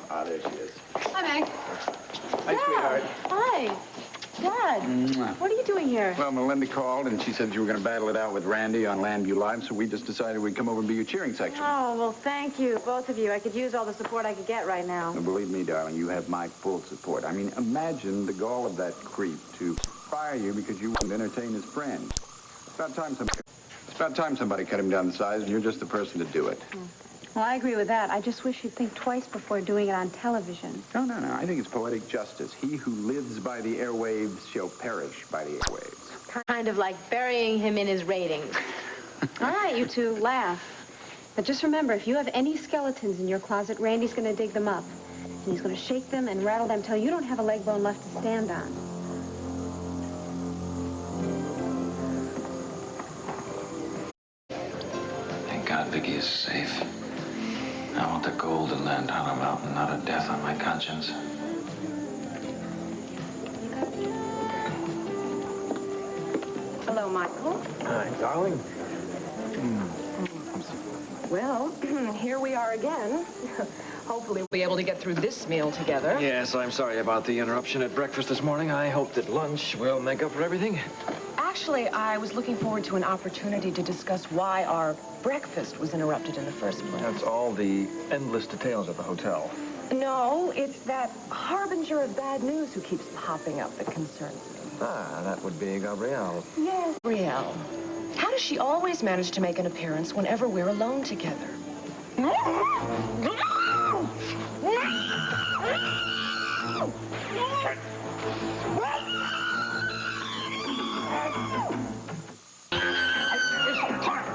Ah, there she is. Hi, Meg. Hi, sweetheart. Hi. Dad, what are you doing here? Well, Melinda called, and she said you were going to battle it out with Randy on Llanview Live, so we just decided we'd come over and be your cheering section. Oh, well, thank you, both of you. I could use all the support I could get right now. Now, believe me, darling, you have my full support. I mean, imagine the gall of that creep to fire you because you wouldn't entertain his friend. It's about time somebody cut him down to size, and you're just the person to do it. Well, I agree with that. I just wish you'd think twice before doing it on television. No. I think it's poetic justice. He who lives by the airwaves shall perish by the airwaves. Kind of like burying him in his ratings. All right, you two, laugh. But just remember, if you have any skeletons in your closet, Randy's going to dig them up. And he's going to shake them and rattle them till you don't have a leg bone left to stand on. Thank God Viki is safe. I want the gold to land on a mountain, not a death on my conscience. Hello, Michael. Hi, darling. Well, here we are again. Hopefully we'll be able to get through this meal together. Yes, I'm sorry about the interruption at breakfast this morning. I hope that lunch will make up for everything. Actually, I was looking forward to an opportunity to discuss why our breakfast was interrupted in the first place. That's all the endless details of the hotel. No, it's that harbinger of bad news who keeps popping up that concerns me. Ah, that would be Gabrielle. Yes, Gabrielle. How does she always manage to make an appearance whenever we're alone together?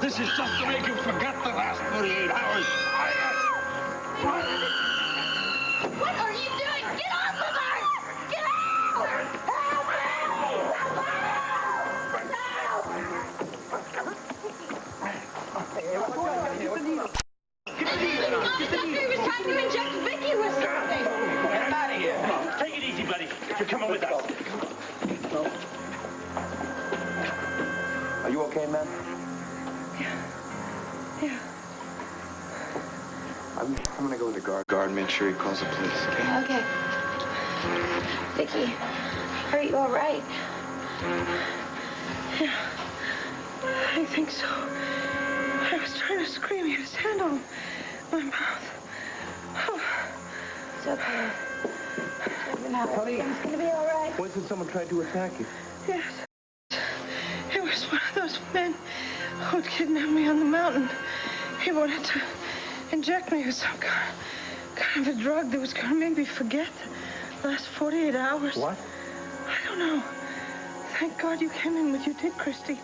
This is just to make you forget the last 48 hours. What are you doing? Get off of her! Get out! Help me! He was trying to inject Viki with something. Get him out of here. Take it easy, buddy. You're coming with us. Are you okay, man? Yeah. I'm gonna go in the guard, make sure he calls the police, okay? Okay. Viki, are you all right? Yeah, I think so. I was trying to scream. He had his hand on my mouth. Oh. It's okay. Everything's gonna be all right. When did someone try to attack you? Yes. It was one of those men who'd kidnapped me on the mountain. He wanted to inject me with some kind of a drug that was going to make me forget the last 48 hours. What? I don't know. Thank God you came in when you did, Christy.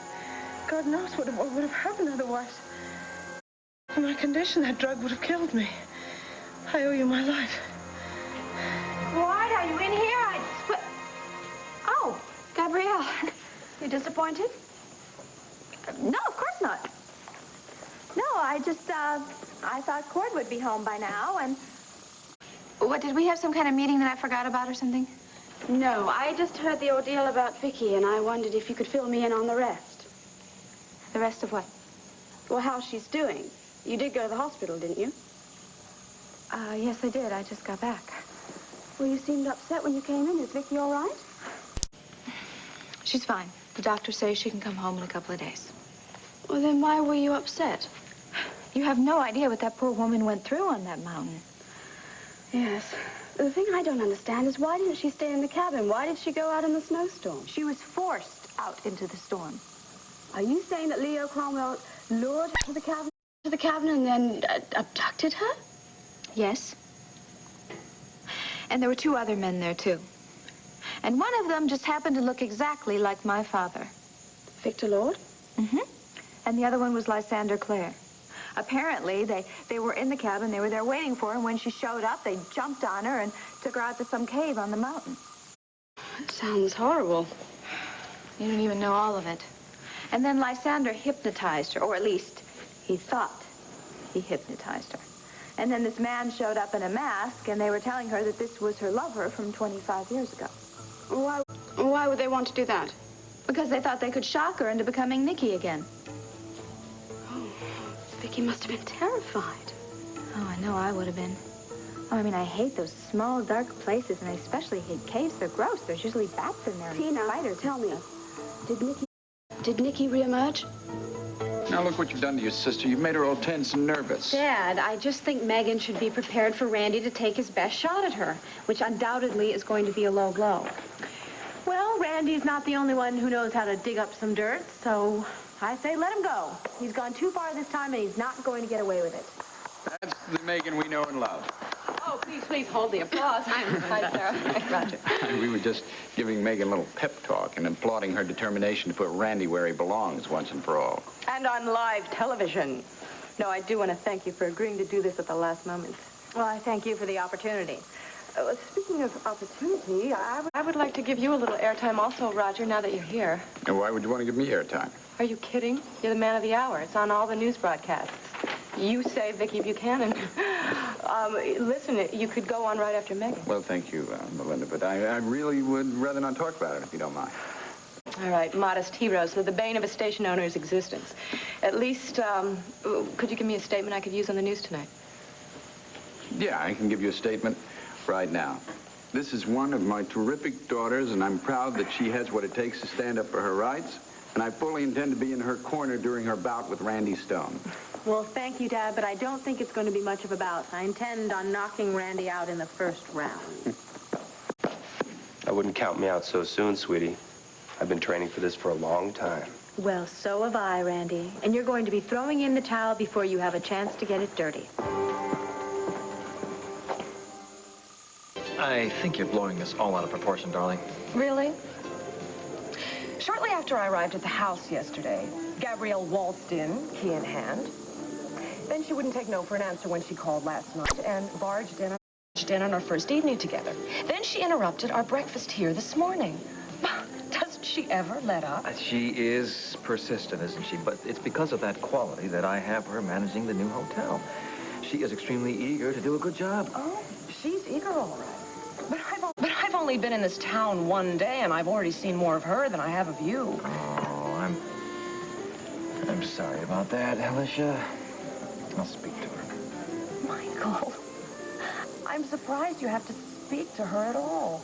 God knows what would have happened otherwise. In my condition, that drug would have killed me. I owe you my life. Why are you in here? Oh, Gabrielle. You disappointed? No, of course not. No, I just, I thought Cord would be home by now, and... What, did we have some kind of meeting that I forgot about or something? No, I just heard the ordeal about Viki, and I wondered if you could fill me in on the rest. The rest of what? Well, how she's doing. You did go to the hospital, didn't you? Yes, I did. I just got back. Well, you seemed upset when you came in. Is Viki all right? She's fine. The doctor says she can come home in a couple of days. Well, then why were you upset? You have no idea what that poor woman went through on that mountain. Yes. The thing I don't understand is why didn't she stay in the cabin? Why did she go out in the snowstorm? She was forced out into the storm. Are you saying that Leo Cromwell lured her to the cabin and then abducted her? Yes. And there were 2 other men there, too. And one of them just happened to look exactly like my father. Victor Lord? Mm-hmm. And the other one was Lysander Clare. Apparently, they were in the cabin. They were there waiting for her. And when she showed up, they jumped on her and took her out to some cave on the mountain. It sounds horrible. You don't even know all of it. And then Lysander hypnotized her, or at least he thought he hypnotized her. And then this man showed up in a mask, and they were telling her that this was her lover from 25 years ago. Why would they want to do that? Because they thought they could shock her into becoming Nikki again. Oh, Viki must have been terrified. Oh, I know I would have been. Oh, I mean, I hate those small, dark places, and I especially hate caves. They're gross. There's usually bats in there. Tina, spiders. tell me, did Nikki reemerge? Now look what you've done to your sister. You've made her all tense and nervous. Dad, I just think Megan should be prepared for Randy to take his best shot at her, which undoubtedly is going to be a low blow. Well, Randy's not the only one who knows how to dig up some dirt, so I say let him go. He's gone too far this time, and he's not going to get away with it. That's the Megan we know and love. Oh, please hold the applause. Hi, Sarah. Roger. We were just giving Megan a little pep talk and applauding her determination to put Randy where he belongs once and for all. And on live television. No, I do want to thank you for agreeing to do this at the last moment. Well, I thank you for the opportunity. Speaking of opportunity, I would like to give you a little airtime also, Roger, now that you're here. And why would you want to give me airtime? Are you kidding? You're the man of the hour. It's on all the news broadcasts. You say Viki Buchanan. Listen, you could go on right after Megan. Well, thank you, Melinda, but I really would rather not talk about it, if you don't mind. All right, modest heroes. They're the bane of a station owner's existence. At least, could you give me a statement I could use on the news tonight? Yeah, I can give you a statement right now. This is one of my terrific daughters, and I'm proud that she has what it takes to stand up for her rights, and I fully intend to be in her corner during her bout with Randy Stone. Well, thank you, Dad, but I don't think it's going to be much of a bout. I intend on knocking Randy out in the first round. I wouldn't count me out so soon, sweetie. I've been training for this for a long time. Well, so have I, Randy. And you're going to be throwing in the towel before you have a chance to get it dirty. I think you're blowing this all out of proportion, darling. Really? Shortly after I arrived at the house yesterday, Gabrielle waltzed in, key in hand. Then she wouldn't take no for an answer when she called last night and barged in on our first evening together. Then she interrupted our breakfast here this morning. Doesn't she ever let up? She is persistent, isn't she? But it's because of that quality that I have her managing the new hotel. She is extremely eager to do a good job. Oh, she's eager, all right. But I've only been in this town one day, and I've already seen more of her than I have of you. Oh, I'm sorry about that, Alicia. I'll speak to her. Michael, I'm surprised you have to speak to her at all.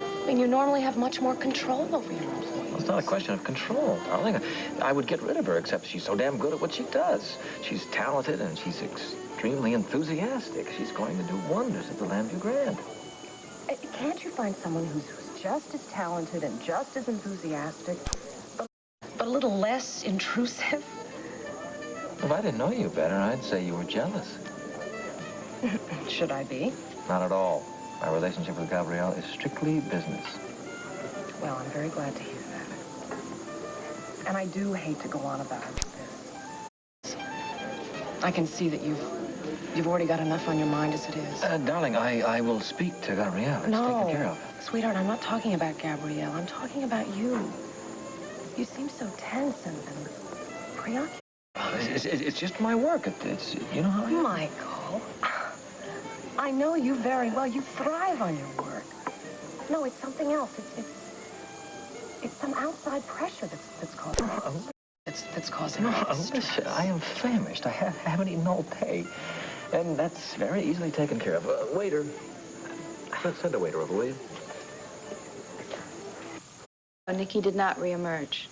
I mean, you normally have much more control over your employees. Well, it's not a question of control, darling. I would get rid of her, except she's so damn good at what she does. She's talented, and she's extremely enthusiastic. She's going to do wonders at the Llanview Grand. Can't you find someone who's just as talented and just as enthusiastic, but a little less intrusive? If I didn't know you better, I'd say you were jealous. Should I be? Not at all. My relationship with Gabrielle is strictly business. Well, I'm very glad to hear that. And I do hate to go on about this. I can see that you've already got enough on your mind as it is. Darling, I will speak to Gabrielle. It's taken care of. Sweetheart, I'm not talking about Gabrielle. I'm talking about you. You seem so tense and preoccupied. It's just my work. It's you know how I am. Michael, I know you very well. You thrive on your work. No, it's something else. It's some outside pressure that's causing it. That's causing it. Alicia, I am famished. I haven't eaten all day. And that's very easily taken care of. Waiter. Send a waiter over, will you? Nikki did not reemerge.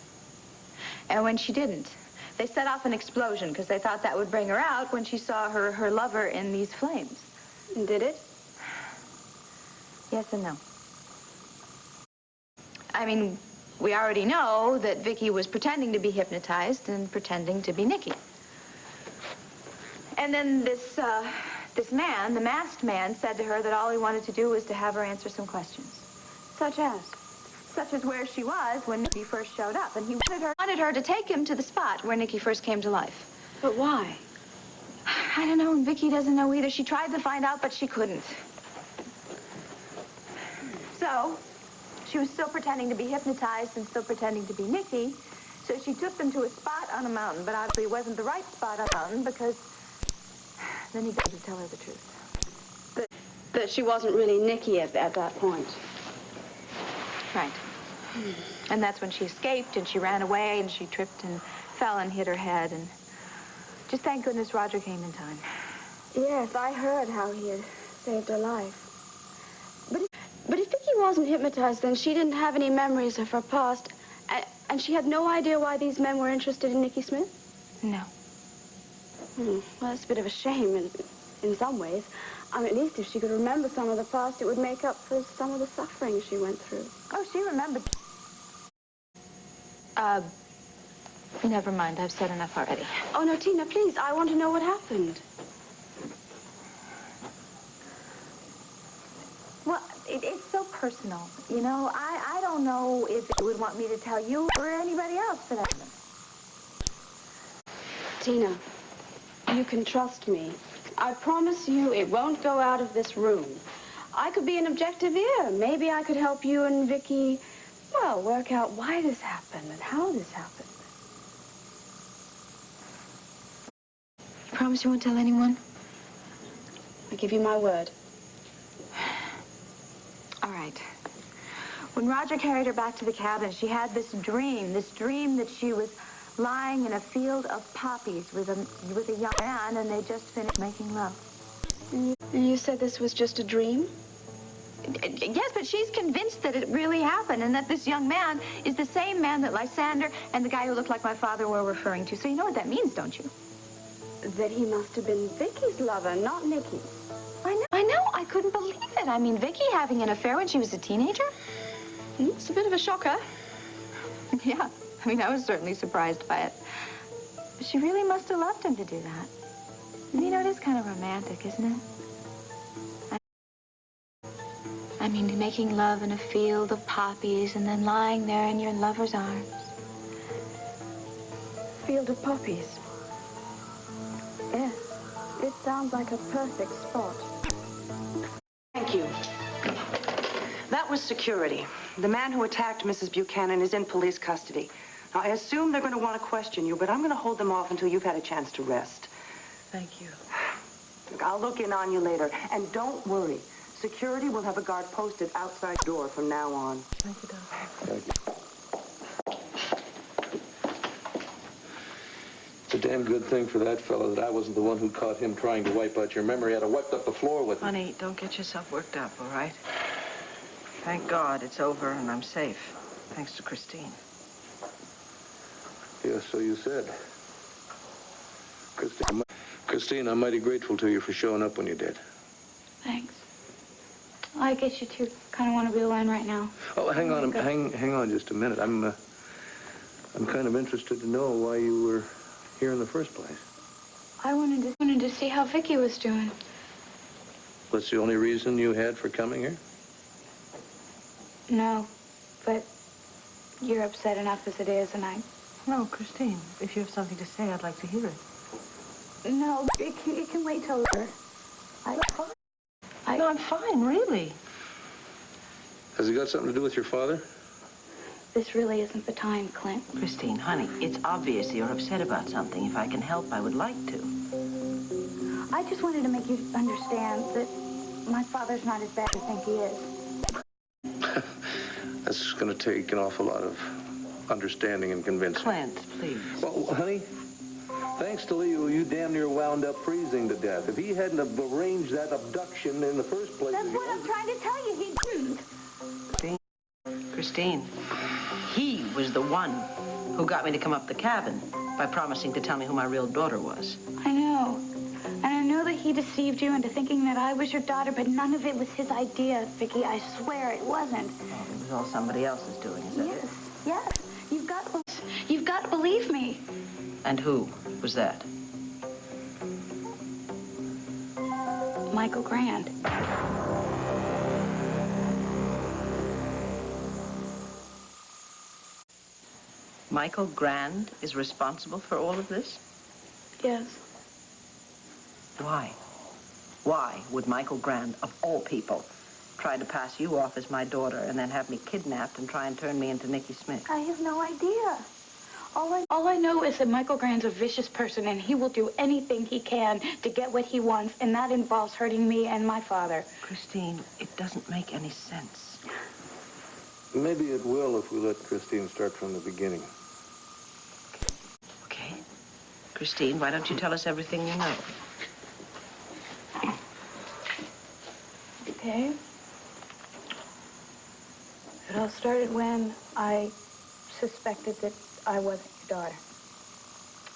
And when she didn't, they set off an explosion because they thought that would bring her out when she saw her lover in these flames. And did it? Yes and no. I mean, we already know that Viki was pretending to be hypnotized and pretending to be Nikki. And then this man, the masked man, said to her that all he wanted to do was to have her answer some questions. Such as? Such as where she was when Nikki first showed up. And he wanted her to take him to the spot where Nikki first came to life. But why? I don't know, and Viki doesn't know either. She tried to find out, but she couldn't. So, she was still pretending to be hypnotized and still pretending to be Nikki. So she took them to a spot on a mountain, but obviously it wasn't the right spot on a mountain because then he couldn't tell her the truth. That she wasn't really Nikki at that point. Right. And that's when she escaped and she ran away and she tripped and fell and hit her head and just thank goodness Roger came in time. Yes, I heard how he had saved her life. But if Viki wasn't hypnotized, then she didn't have any memories of her past, and she had no idea why these men were interested in Nicky Smith? No. Well, that's a bit of a shame in some ways. I mean, at least if she could remember some of the past, it would make up for some of the suffering she went through. Oh, she remembered. Never mind. I've said enough already. Oh, no, Tina, please. I want to know what happened. Well, it's so personal. You know, I don't know if it would want me to tell you or anybody else for that matter. Tina, you can trust me. I promise you it won't go out of this room. I could be an objective ear. Maybe I could help you and Viki, well, work out why this happened and how this happened. You promise you won't tell anyone? I give you my word. All right. When Roger carried her back to the cabin, she had this dream that she was lying in a field of poppies with a young man, and they just finished making love. And you said this was just a dream? Yes, but she's convinced that it really happened, and that this young man is the same man that Lysander and the guy who looked like my father were referring to. So you know what that means, don't you? That he must have been Vicky's lover, not Nicky's. I know. I couldn't believe it. I mean, Viki having an affair when she was a teenager? It's a bit of a shocker. Yeah. I mean, I was certainly surprised by it. But she really must have loved him to do that. And you know, it is kind of romantic, isn't it? I mean, making love in a field of poppies and then lying there in your lover's arms. Field of poppies. Yes, it sounds like a perfect spot. Thank you. That was security. The man who attacked Mrs. Buchanan is in police custody. Now, I assume they're going to want to question you, but I'm going to hold them off until you've had a chance to rest. Thank you. Look, I'll look in on you later. And don't worry. Security will have a guard posted outside the door from now on. Thank you, Doc. Thank you. It's a damn good thing for that fellow that I wasn't the one who caught him trying to wipe out your memory. I'd have wiped up the floor with him. Honey, don't get yourself worked up, all right? Thank God it's over and I'm safe. Thanks to Christine. Yes, so you said. Christine, I'm mighty grateful to you for showing up when you did. Thanks. Well, I guess you two kind of want to be alone right now. Oh, hang on, hang on just a minute. I'm kind of interested to know why you were here in the first place. I wanted to see how Viki was doing. That's the only reason you had for coming here? No, but you're upset enough as it is, and No, Christine, if you have something to say, I'd like to hear it. No, it can wait till later. No, I'm fine, really. Has it got something to do with your father? This really isn't the time, Clint. Christine, honey, it's obvious you're upset about something. If I can help, I would like to. I just wanted to make you understand that my father's not as bad as I think he is. That's going to take an awful lot of understanding and convincing. Clint, please. Well, honey, thanks to Leo, you damn near wound up freezing to death. If he hadn't have arranged that abduction in the first place... That's what I'm trying to tell you. He didn't. Christine, he was the one who got me to come up the cabin by promising to tell me who my real daughter was. I know. And I know that he deceived you into thinking that I was your daughter, but none of it was his idea, Viki. I swear it wasn't. Oh, it was all somebody else's doing, is it? Yes. You've got to believe me. And who was that? Michael Grande. Michael Grande is responsible for all of this? Yes. Why? Why would Michael Grande, of all people, try to pass you off as my daughter and then have me kidnapped and try and turn me into Nicky Smith? I have no idea. All I know is that Michael Grande's a vicious person, and he will do anything he can to get what he wants, and that involves hurting me and my father. Christine, it doesn't make any sense. Maybe it will if we let Christine start from the beginning. Okay. Christine, why don't you tell us everything you know? Okay. It all started when I suspected that I wasn't your daughter.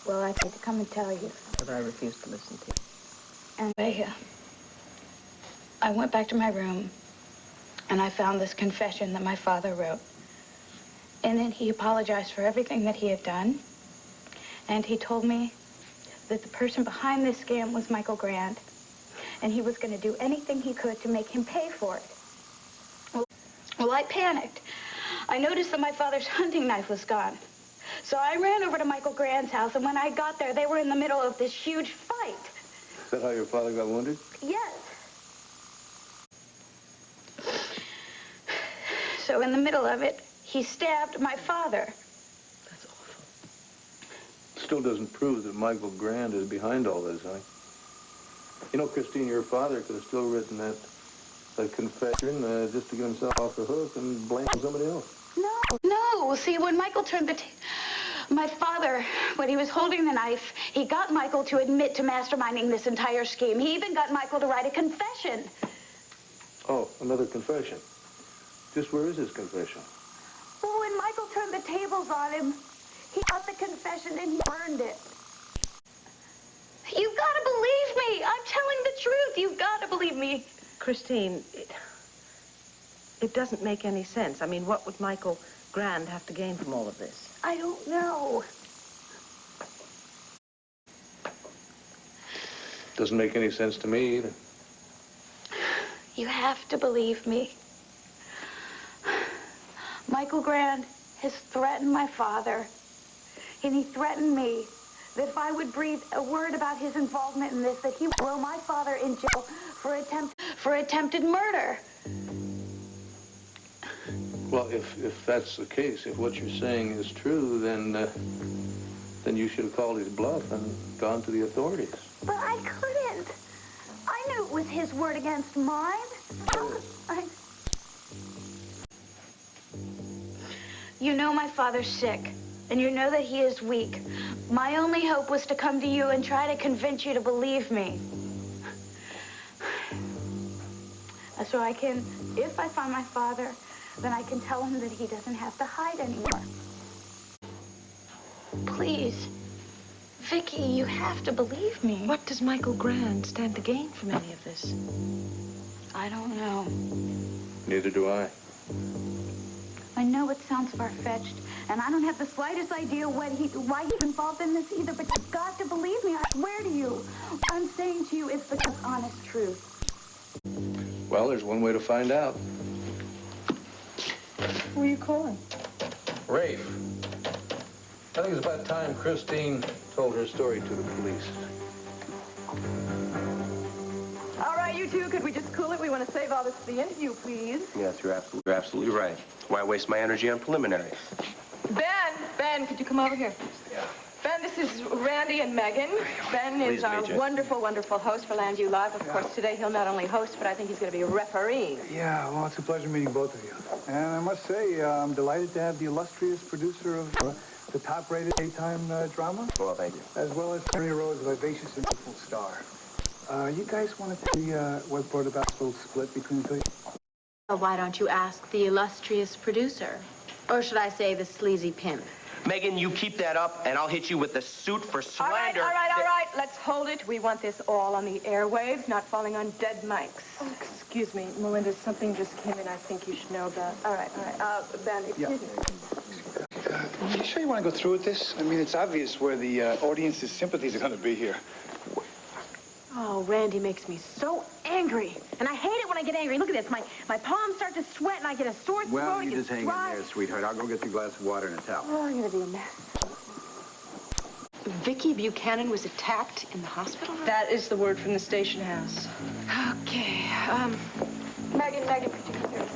Well, I had to come and tell you. But I refuse to listen to you. Anyway, I went back to my room, and I found this confession that my father wrote. And then he apologized for everything that he had done. And he told me that the person behind this scam was Michael Grande. And he was going to do anything he could to make him pay for it. Well, I panicked. I noticed that my father's hunting knife was gone. So I ran over to Michael Grande's house, and when I got there, they were in the middle of this huge fight. Is that how your father got wounded? Yes. So in the middle of it, he stabbed my father. That's awful. Still doesn't prove that Michael Grande is behind all this, huh? You know, Christine, your father could have still written that confession just to get himself off the hook and blame somebody else. No. See, when Michael turned my father, when he was holding the knife, he got Michael to admit to masterminding this entire scheme. He even got Michael to write a confession. Oh, another confession. Just where is his confession? Well, when Michael turned the tables on him, he got the confession and he burned it. You've got to believe me. I'm telling the truth. You've got to believe me. Christine, it doesn't make any sense. I mean, what would Michael Grande have to gain from all of this? I don't know. Doesn't make any sense to me either. You have to believe me. Michael Grande has threatened my father, and he threatened me that if I would breathe a word about his involvement in this, that he would throw my father in jail for attempted murder. Well, if that's the case, if what you're saying is true, then you should have called his bluff and gone to the authorities. But I couldn't. I knew it was his word against mine. You know my father's sick, and you know that he is weak. My only hope was to come to you and try to convince you to believe me. So I can, if I find my father, then I can tell him that he doesn't have to hide anymore. Please, Viki, you have to believe me. What does Michael Grande stand to gain from any of this? I don't know. Neither do I. I know it sounds far-fetched, and I don't have the slightest idea why he's involved in this either, but you've got to believe me. I swear to you. What I'm saying to you is the honest truth. Well, there's one way to find out. Who are you calling? Rafe. I think it's about time Christine told her story to the police. All right, you two, could we just cool it? We want to save all this for the interview, please. Yes, you're absolutely right. Why waste my energy on preliminaries? Ben, could you come over here? Yeah. Ben, this is Randy and Megan. Ben is our wonderful, wonderful host for Llanview Live. Of course, today he'll not only host, but I think he's going to be refereeing. Yeah, well, it's a pleasure meeting both of you. And I must say, I'm delighted to have the illustrious producer of the top-rated daytime drama. Well, thank you. As well as 30 rows of vivacious and beautiful star. You guys want to see what brought about this little split between the two? Well, why don't you ask the illustrious producer? Or should I say the sleazy pimp? Megan, you keep that up, and I'll hit you with the suit for slander. All right. Let's hold it. We want this all on the airwaves, not falling on dead mics. Oh, excuse me, Melinda, something just came in I think you should know about. All right. Ben, excuse me. Are you sure you want to go through with this? I mean, it's obvious where the audience's sympathies are going to be here. Oh, Randy makes me so angry. And I hate it when I get angry. Look at this. My palms start to sweat and I get a sore throat. Well, you just hang in there, sweetheart. I'll go get you a glass of water and a towel. Oh, I'm going to be a mess. Viki Buchanan was attacked in the hospital? That is the word from the station house. Okay, Megan, could you come here?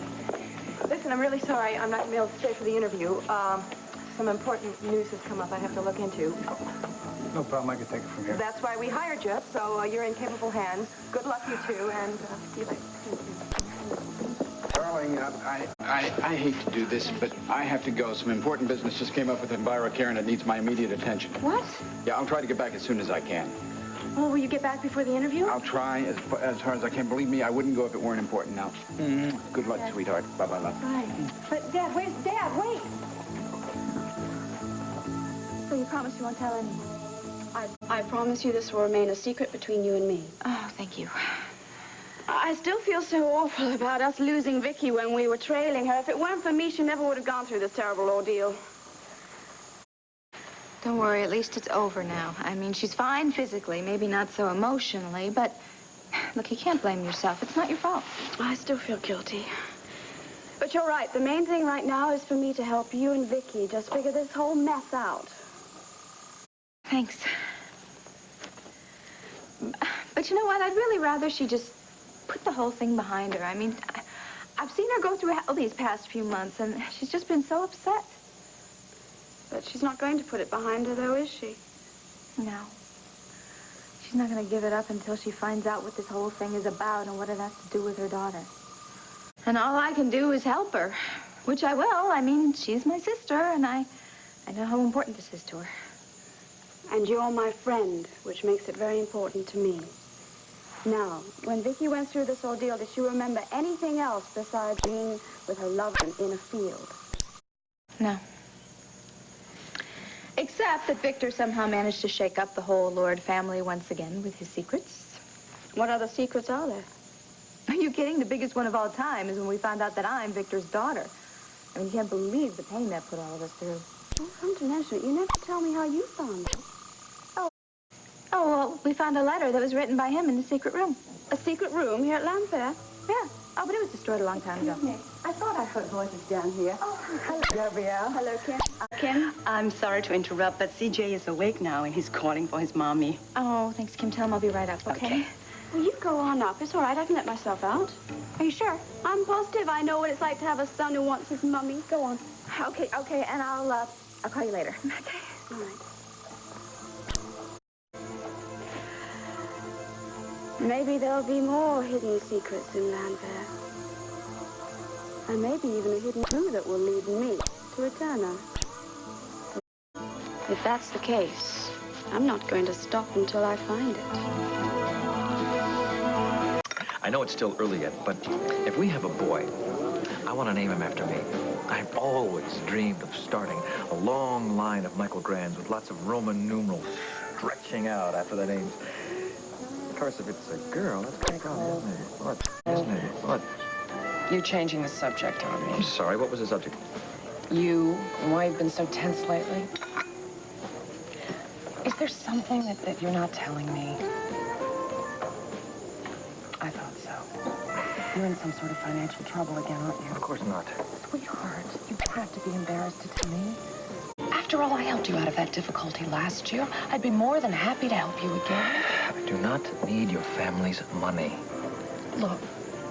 Listen, I'm really sorry. I'm not going to be able to stay for the interview. Some important news has come up I have to look into. No problem. I can take it from here. That's why we hired you, so you're in capable hands. Good luck, you two, and see you later. Darling, I hate to do this, but I have to go. Some important business just came up with EnviroCare, and it needs my immediate attention. What? Yeah, I'll try to get back as soon as I can. Well, will you get back before the interview? I'll try as hard as I can. Believe me, I wouldn't go if it weren't important now. Good luck, sweetheart. Bye-bye, love. Right. But, Dad, where's Dad? Wait! So you promise you won't tell anyone? I promise you this will remain a secret between you and me. Oh, thank you. I still feel so awful about us losing Viki when we were trailing her. If it weren't for me, she never would have gone through this terrible ordeal. Don't worry, at least it's over now. I mean, she's fine physically, maybe not so emotionally, but look, you can't blame yourself. It's not your fault. I still feel guilty. But you're right. The main thing right now is for me to help you and Viki just figure this whole mess out. Thanks. But you know what? I'd really rather she just put the whole thing behind her. I mean, I've seen her go through hell these past few months, and she's just been so upset. But she's not going to put it behind her, though, is she? No. She's not going to give it up until she finds out what this whole thing is about and what it has to do with her daughter. And all I can do is help her, which I will. I mean, she's my sister, and I know how important this is to her. And you're my friend, which makes it very important to me. Now, when Viki went through this ordeal, did she remember anything else besides being with her lover in a field? No. Except that Victor somehow managed to shake up the whole Lord family once again with his secrets. What other secrets are there? Are you kidding? The biggest one of all time is when we found out that I'm Victor's daughter. I mean, you can't believe the pain that put all of us through. Oh, come to mention it, you never tell me how you found it. Oh, well, we found a letter that was written by him in the secret room. A secret room here at Llanfair? Yeah. Oh, but it was destroyed a long time ago. I thought I heard voices down here. Oh, hello, Gabrielle. Hello, Kim. Kim, I'm sorry to interrupt, but CJ is awake now, and he's calling for his mommy. Oh, thanks, Kim. Tell him I'll be right up, okay? Well, you go on up. It's all right. I can let myself out. Are you sure? I'm positive I know what it's like to have a son who wants his mummy. Go on. Okay, and I'll call you later. Okay. All right. Maybe there'll be more hidden secrets in Llanfair. And maybe even a hidden clue that will lead me to Eterna. If that's the case, I'm not going to stop until I find it. I know it's still early yet, but if we have a boy, I want to name him after me. I've always dreamed of starting a long line of Michael Grandes with lots of Roman numerals stretching out after the names. Of course, if it's a girl, that's kind of cool, isn't it? What? Isn't it? What? You're changing the subject on me. I'm sorry, what was the subject? You, and why you've been so tense lately. Is there something that you're not telling me? I thought so. You're in some sort of financial trouble again, aren't you? Of course not. Sweetheart, you have to be embarrassed to tell me. After all, I helped you out of that difficulty last year. I'd be more than happy to help you again. I do not need your family's money. Look,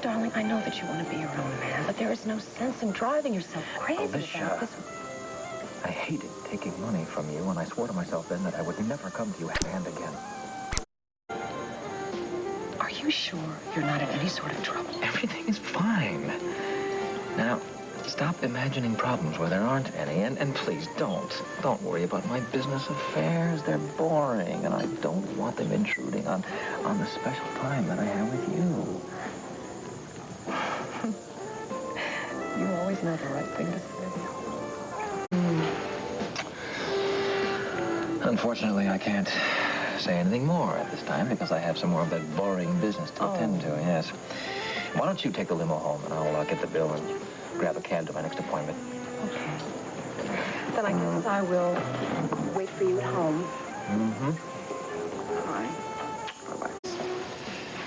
darling, I know that you want to be your own man, but there is no sense in driving yourself crazy about this. I hated taking money from you, and I swore to myself then that I would never come to you hand again. Are you sure you're not in any sort of trouble? Everything is fine. Now, stop imagining problems where there aren't any, and please don't worry about my business affairs. They're boring, and I don't want them intruding on the special time that I have with you. You always know the right thing to say. Unfortunately, I can't say anything more at this time because I have some more of that boring business to attend to, yes. Why don't you take the limo home, and I'll get the bill and grab a cab to my next appointment. Okay. Then I guess I will wait for you at home. Mm-hmm. All right. Bye-bye.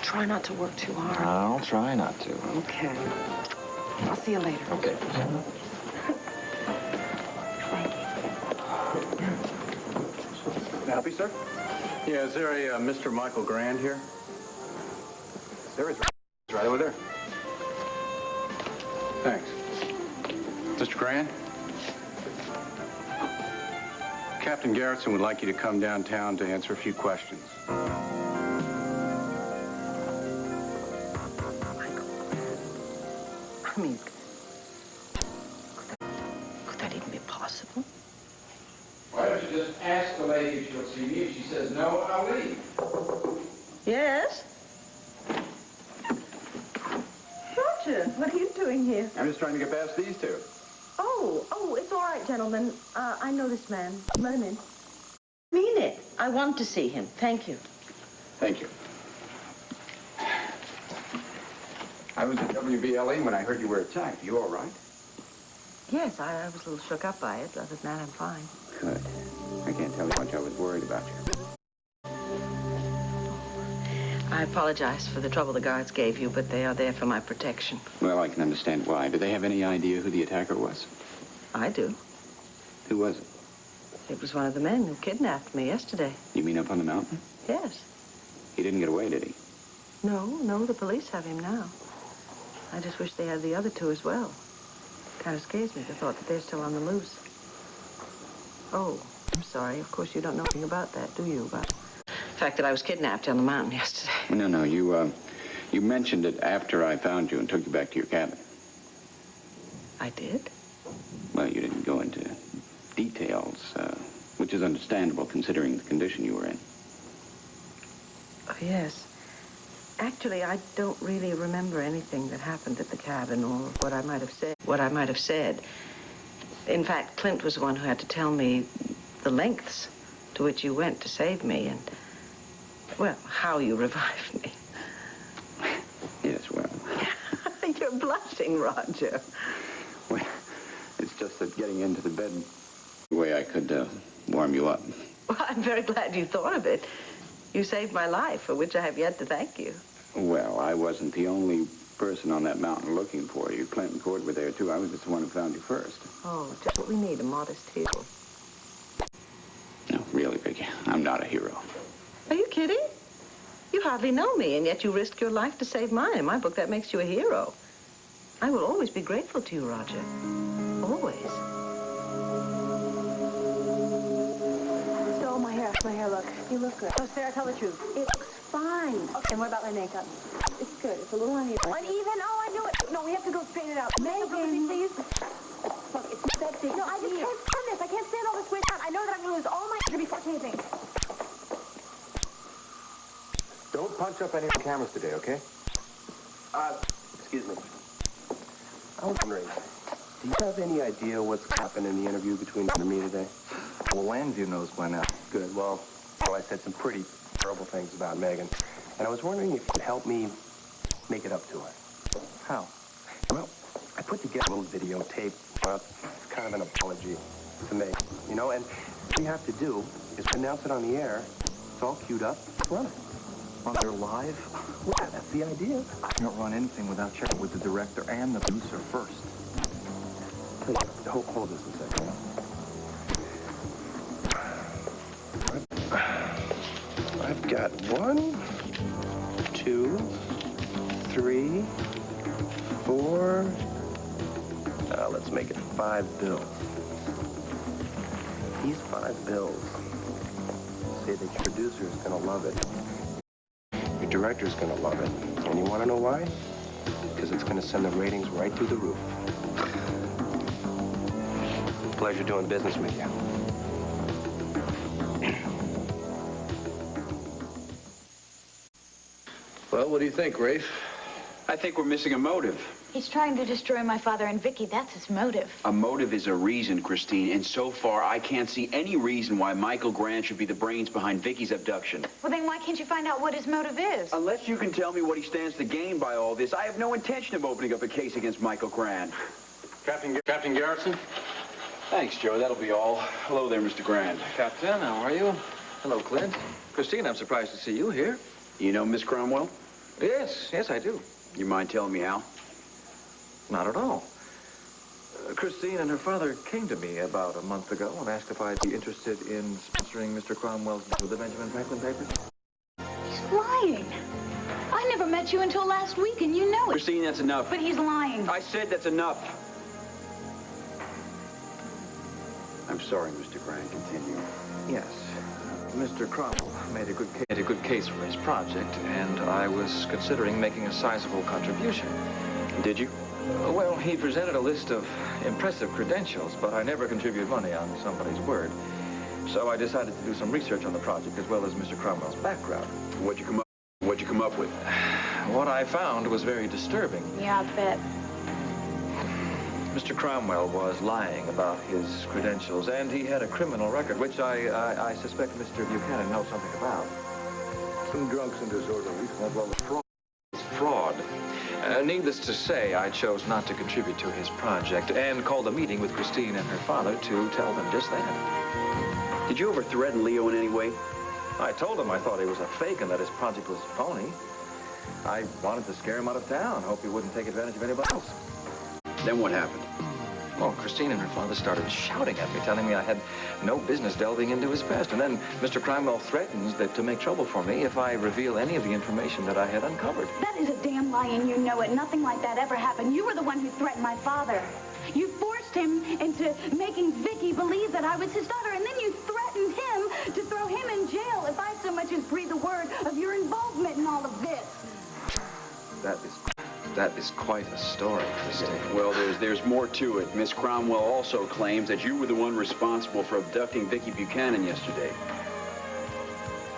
Try not to work too hard. I'll try not to. Okay. I'll see you later. Okay. Thank you. Can I help you, sir? Yeah, is there a Mr. Michael Grande here? There is. It's right over there. Thanks. Mr. Grande? Captain Garrison would like you to come downtown to answer a few questions. I mean, could that even be possible? Why don't you just ask the lady if she'll see me. If she says no, I'll leave. Yes? Roger, what are you doing here? I'm just trying to get past these two. Oh, it's all right, gentlemen. I know this man. Let him in. Mean it. I want to see him. Thank you. Thank you. I was at WVLE when I heard you were attacked. You all right? Yes, I was a little shook up by it. Other than that, I'm fine. Good. I can't tell you how much I was worried about you. I apologize for the trouble the guards gave you, but they are there for my protection. Well, I can understand why. Do they have any idea who the attacker was? I do. Who was it? It was one of the men who kidnapped me yesterday. You mean up on the mountain? Yes. He didn't get away, did he? No, the police have him now. I just wish they had the other two as well. Kind of scares me, the thought that they're still on the loose. Oh, I'm sorry. Of course, you don't know anything about that, do you? About the fact that I was kidnapped on the mountain yesterday. No, you mentioned it after I found you and took you back to your cabin. I did? Well, you didn't go into details, which is understandable considering the condition you were in. Oh, yes. Actually, I don't really remember anything that happened at the cabin or what I might have said. In fact, Clint was the one who had to tell me the lengths to which you went to save me and, well, how you revived me. Yes, well. You're blushing, Roger. Well, it's just that getting into the bed the way I could warm you up. Well, I'm very glad you thought of it. You saved my life, for which I have yet to thank you. Well, I wasn't the only person on that mountain looking for you. Clint and Cord were there, too. I was just the one who found you first. Oh, just what we need, a modest hero. No, really, Viki, I'm not a hero. Are you kidding? You hardly know me, and yet you risked your life to save mine. In my book, that makes you a hero. I will always be grateful to you, Roger. Always. So, my hair, look. You look good. Oh, Sarah, tell the truth. It looks fine. Okay, and what about my makeup? It's good. It's a little uneven. Uneven? Oh, I knew it. No, we have to go straighten it out. Megan. Please. Look, it's sexy. No, I just can't stand this. I can't stand all this weight down. I know that I'm going to lose all my hair before taping. Don't punch up any of the cameras today, okay? Excuse me. I was wondering, do you have any idea what's happened in the interview between you and me today? Well, Llanview knows by now. Good. Well, I said some pretty terrible things about Megan, and I was wondering if you could help me make it up to her. How? Well, I put together a little videotape. It's kind of an apology to Megan, you know, and what you have to do is announce it on the air. It's all queued up. Run it. On their live? Yeah, that's the idea. I can't run anything without checking with the director and the producer first. Hold this a second. I've got 1, 2, 3, 4. Let's make it 5 bills. These 5 bills say that your producer's gonna love it. Your director's gonna love it. And you wanna know why? Because it's gonna send the ratings right through the roof. Pleasure doing business with you. Well, what do you think, Rafe? I think we're missing a motive. He's trying to destroy my father and Viki. That's his motive. A motive is a reason, Christine, and so far I can't see any reason why Michael Grande should be the brains behind Viki's abduction. Well, then why can't you find out what his motive is? Unless you can tell me what he stands to gain by all this, I have no intention of opening up a case against Michael Grande. Captain Garrison? Thanks, Joe. That'll be all. Hello there, Mr. Grande. Captain, how are you? Hello, Clint. Christine, I'm surprised to see you here. You know Miss Cromwell? Yes, I do. You mind telling me how? Not at all. Christine and her father came to me about a month ago and asked if I'd be interested in sponsoring Mr. Cromwell's with the Benjamin Franklin papers. He's lying. I never met you until last week, and you know it. Christine, that's enough. But he's lying. I said that's enough. I'm sorry, Mr. Grande. Continue. Yes. Mr. Cromwell made a good case for his project, and I was considering making a sizable contribution. Did you? Well, he presented a list of impressive credentials, but I never contribute money on somebody's word. So I decided to do some research on the project as well as Mr. Cromwell's background. What'd you come up with? What I found was very disturbing. Yeah, I bet. Mr. Cromwell was lying about his credentials, and he had a criminal record, which I suspect Mr. Buchanan knows something about. Some drunks and disorderlies. Well, fraud. Needless to say, I chose not to contribute to his project and called a meeting with Christine and her father to tell them just that. Did you ever threaten Leo in any way? I told him I thought he was a fake and that his project was phony. I wanted to scare him out of town, hope he wouldn't take advantage of anybody else. Then what happened? Well, Christine and her father started shouting at me, telling me I had no business delving into his past. And then Mr. Cromwell threatens to make trouble for me if I reveal any of the information that I had uncovered. That is a damn lie, and you know it. Nothing like that ever happened. You were the one who threatened my father. You forced him into making Viki believe that I was his daughter, and then you threatened him to throw him in jail if I so much as breathe a word of your involvement in all of this. That is quite a story, Christine. Well, there's more to it. Miss Cromwell also claims that you were the one responsible for abducting Viki Buchanan yesterday.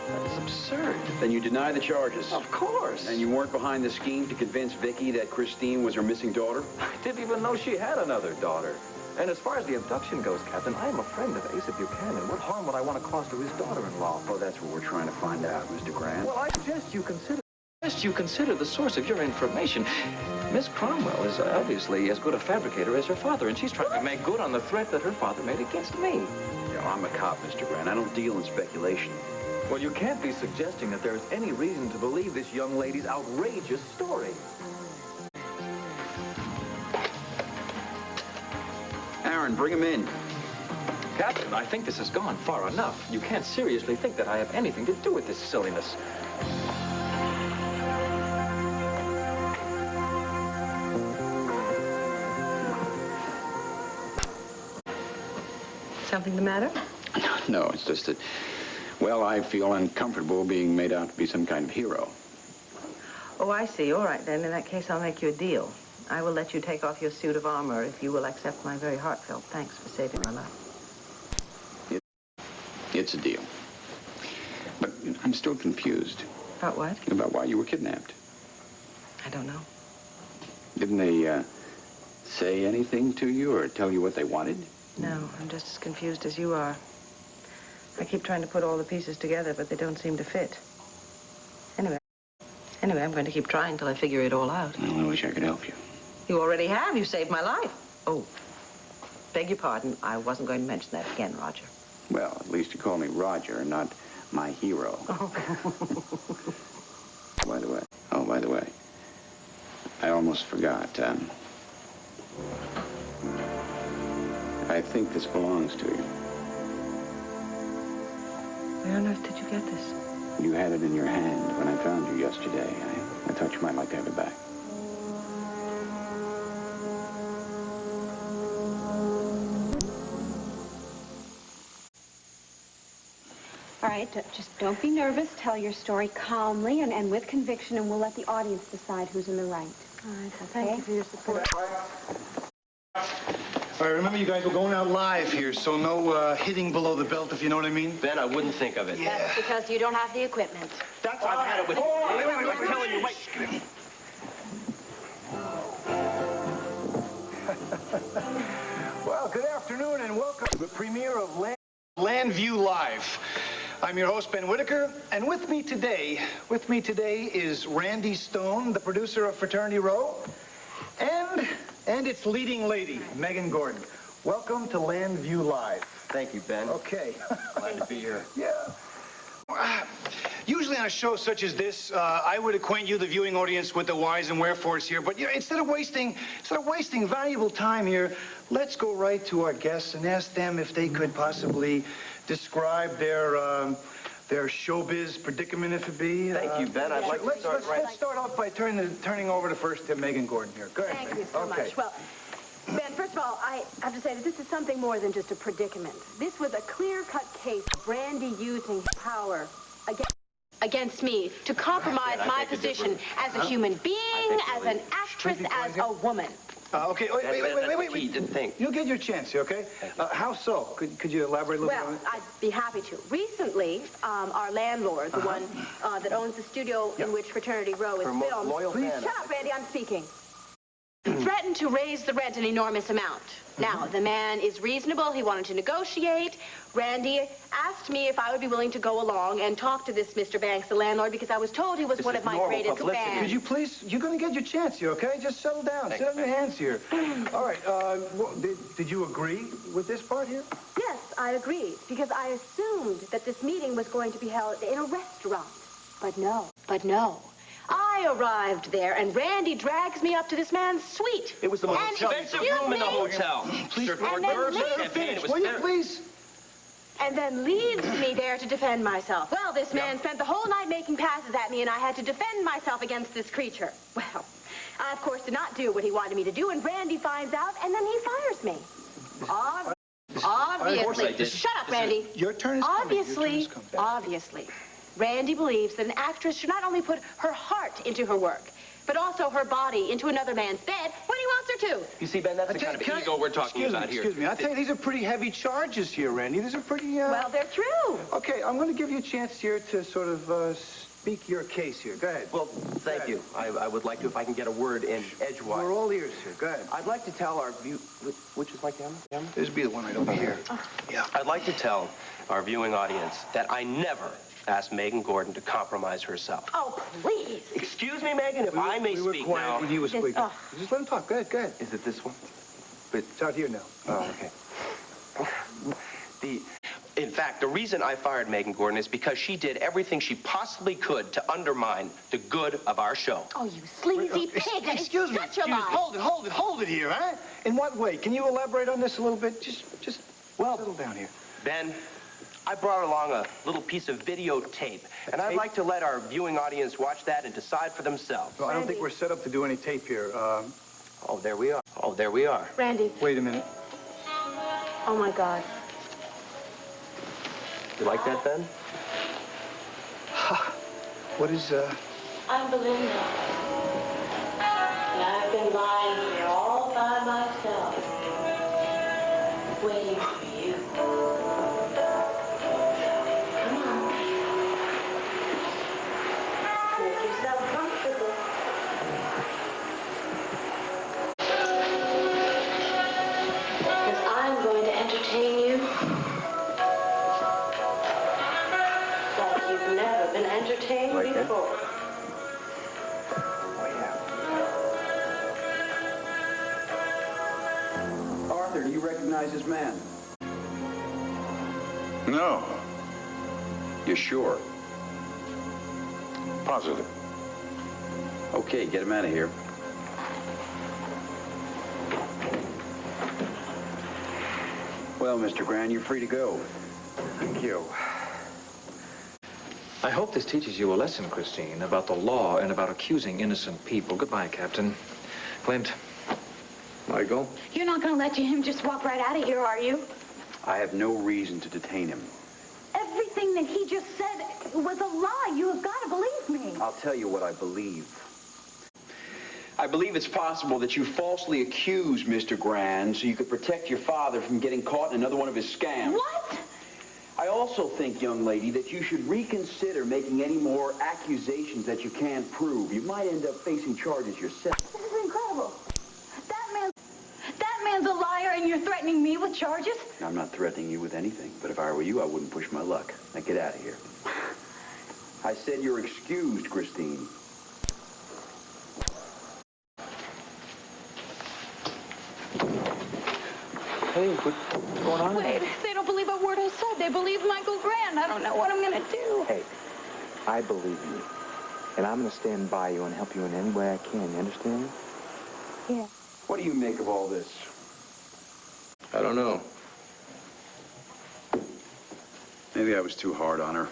That is absurd. Then you deny the charges. Of course. And you weren't behind the scheme to convince Viki that Christine was her missing daughter? I didn't even know she had another daughter. And as far as the abduction goes, Captain, I am a friend of Asa Buchanan. What harm would I want to cause to his daughter-in-law? Oh, that's what we're trying to find out, Mr. Grande. Well, I suggest you consider the source of your information. Miss Cromwell is obviously as good a fabricator as her father, and she's trying to make good on the threat that her father made against me. Yeah, I'm a cop, Mr. Grande. I don't deal in speculation. Well, you can't be suggesting that there is any reason to believe this young lady's outrageous story. Aaron, bring him in. Captain, I think this has gone far enough. You can't seriously think that I have anything to do with this silliness. Something the matter? No, it's just that, well, I feel uncomfortable being made out to be some kind of hero. Oh, I see. All right, then. In that case, I'll make you a deal. I will let you take off your suit of armor if you will accept my very heartfelt thanks for saving my life. It's a deal. But I'm still confused. About what? About why you were kidnapped. I don't know. Didn't they say anything to you or tell you what they wanted? No, I'm just as confused as you are. I keep trying to put all the pieces together, but they don't seem to fit. Anyway, I'm going to keep trying till I figure it all out. Well, I wish I could help you. You already have. You saved my life. Oh, beg your pardon. I wasn't going to mention that again, Roger. Well, at least you call me Roger and not my hero. Oh. By the way, I almost forgot. I think this belongs to you. Where on earth did you get this? You had it in your hand when I found you yesterday. I thought you might like to have it back. All right, just don't be nervous. Tell your story calmly and with conviction, and we'll let the audience decide who's in the right. All right, well, thank you for your support. All right, remember, you guys, we're going out live here, so no hitting below the belt, if you know what I mean. Ben, I wouldn't think of it. Yeah. That's because you don't have the equipment. That's I've had it with. Wait, I'm telling you, wait. Well, good afternoon and welcome to the premiere of Llanview Live. I'm your host, Ben Whitaker, and with me today is Randy Stone, the producer of Fraternity Row, and its leading lady, Megan Gordon. Welcome to Llanview Live. Thank you, Ben. Okay. Glad to be here. Yeah. Usually on a show such as this, I would acquaint you, the viewing audience, with the whys and wherefores here. But instead of wasting valuable time here, let's go right to our guests and ask them if they could possibly describe their showbiz predicament, if it be. Thank you, Ben. I'd like to start right. Let's start off by turning over first to Megan Gordon here. Go ahead. Thank you so much. Well, Ben, first of all, I have to say that this is something more than just a predicament. This was a clear-cut case of Randy using his power against me to compromise my position as a human being, as an actress, as a woman. Okay, wait. Think. You'll get your chance here, okay? How so? Could you elaborate a little bit on it? Well, I'd be happy to. Recently, our landlord, the one that owns the studio in which Fraternity Row is filmed... Loyal Please fan. shut up, Randy, I'm speaking. Threatened to raise the rent an enormous amount. Now, the man is reasonable. He wanted to negotiate. Randy asked me if I would be willing to go along and talk to this Mr. Banks, the landlord, because I was told he was one of my greatest fans. Could you please? You're going to get your chance here, okay? Just settle down. Sit on your hands here. All right. Did you agree with this part here? Yes, I agreed, because I assumed that this meeting was going to be held in a restaurant. But no. I arrived there, and Randy drags me up to this man's suite. It was the most expensive room in the hotel. Please, will you please? And then leaves me there to defend myself. Well, this man spent the whole night making passes at me, and I had to defend myself against this creature. Well, I, of course, did not do what he wanted me to do, and Randy finds out, and then he fires me. Obviously. Shut up, Randy. Your turn is coming. Obviously, Randy believes that an actress should not only put her heart into her work, but also her body into another man's bed when he wants her to. You see, Ben, that's the kind of ego we're talking about here. Excuse me. I think these are pretty heavy charges here, Randy. These are pretty, Well, they're true. Okay, I'm going to give you a chance here to sort of speak your case here. Go ahead. Well, thank you. I would like to, if I can get a word in edgewise. We're all ears here. Go ahead. I'd like to tell our view... Which is my camera? This would be the one right over here. Yeah. I'd like to tell our viewing audience that I never asked Megan Gordon to compromise herself. Oh, please. Excuse me, Megan, if I may speak now. We were quiet when you were speaking. Just let him talk. Go ahead. Is it this one? It's out here now. Oh, okay. In fact, the reason I fired Megan Gordon is because she did everything she possibly could to undermine the good of our show. Oh, you sleazy pig. Excuse me. Hold it here, huh? In what way? Can you elaborate on this a little bit? Just settle down here. Ben, I brought along a little piece of videotape, and I'd like to let our viewing audience watch that and decide for themselves. Well, I don't think we're set up to do any tape here. Oh, there we are. Randy. Wait a minute. Oh, my God. You like that, Ben? What is, I'm Belinda. And I've been lying here all by myself, waiting for you. Come on. Make yourself comfortable. Because I'm going to entertain you like you've never been entertained before. Arthur, do you recognize this man? No. You're sure? Positive. Okay, get him out of here. Well, Mr. Grande, you're free to go. Thank you. I hope this teaches you a lesson, Christine, about the law and about accusing innocent people. Goodbye, Captain. Clint. Michael? You're not going to let him just walk right out of here, are you? I have no reason to detain him. Everything that he just said was a lie. You have got to believe me. I'll tell you what I believe. I believe it's possible that you falsely accused Mr. Grande so you could protect your father from getting caught in another one of his scams. What? I also think, young lady, that you should reconsider making any more accusations that you can't prove. You might end up facing charges yourself. This is incredible. That man's a liar, and you're threatening me with charges? I'm not threatening you with anything, but if I were you, I wouldn't push my luck. Now get out of here. I said you're excused, Christine. Hey, what's going on? Wait, they don't believe a word I said. They believe Michael Grande. I don't know what I'm going to do. Hey, I believe you. And I'm going to stand by you and help you in any way I can. You understand? Yeah. What do you make of all this? I don't know. Maybe I was too hard on her.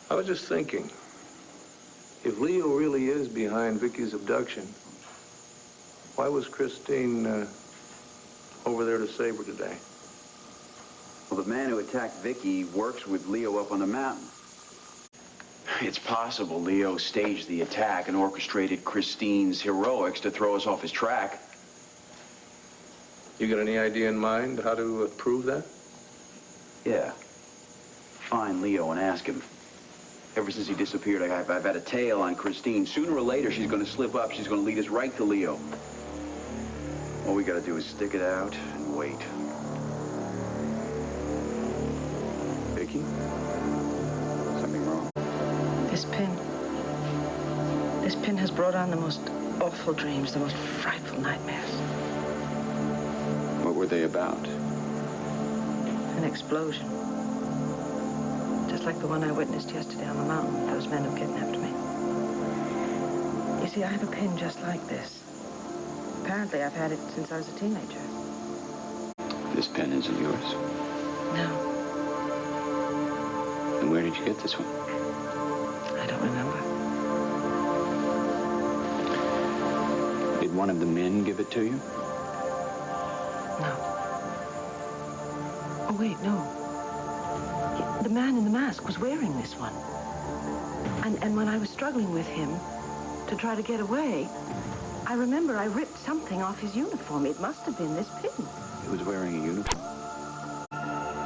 I was just thinking, if Leo really is behind Viki's abduction, why was Christine over there to save her today? Well, the man who attacked Viki works with Leo up on the mountain. It's possible Leo staged the attack and orchestrated Christine's heroics to throw us off his track. You got any idea in mind how to prove that? Yeah. Find Leo and ask him. Ever since he disappeared, I've had a tail on Christine. Sooner or later, she's going to slip up. She's going to lead us right to Leo. All we got to do is stick it out and wait. Viki? Something wrong? This pin. This pin has brought on the most awful dreams, the most frightful nightmares. What were they about? An explosion. Just like the one I witnessed yesterday on the mountain with those men who kidnapped me. You see, I have a pin just like this. Apparently, I've had it since I was a teenager. This pen isn't yours. No, Then where did you get this one? I don't remember. Did one of the men give it to you? No. Oh, wait, no. The man in the mask was wearing this one. And when I was struggling with him to try to get away, I remember I ripped something off his uniform. It must have been this pin. He was wearing a uniform?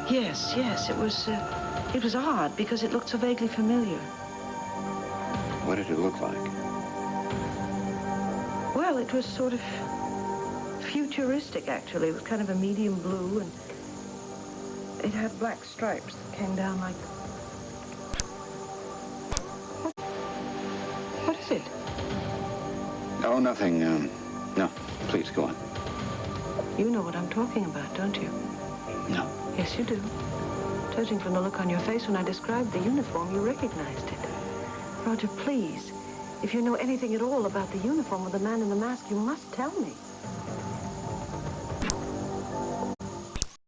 Yes, it was odd because it looked so vaguely familiar. What did it look like? Well, it was sort of futuristic, actually. It was kind of a medium blue, and it had black stripes that came down like... What is it? Oh, nothing. No, please, go on. You know what I'm talking about, don't you? No. Yes, you do. Judging from the look on your face when I described the uniform, you recognized it. Roger, please, if you know anything at all about the uniform of the man in the mask, you must tell me.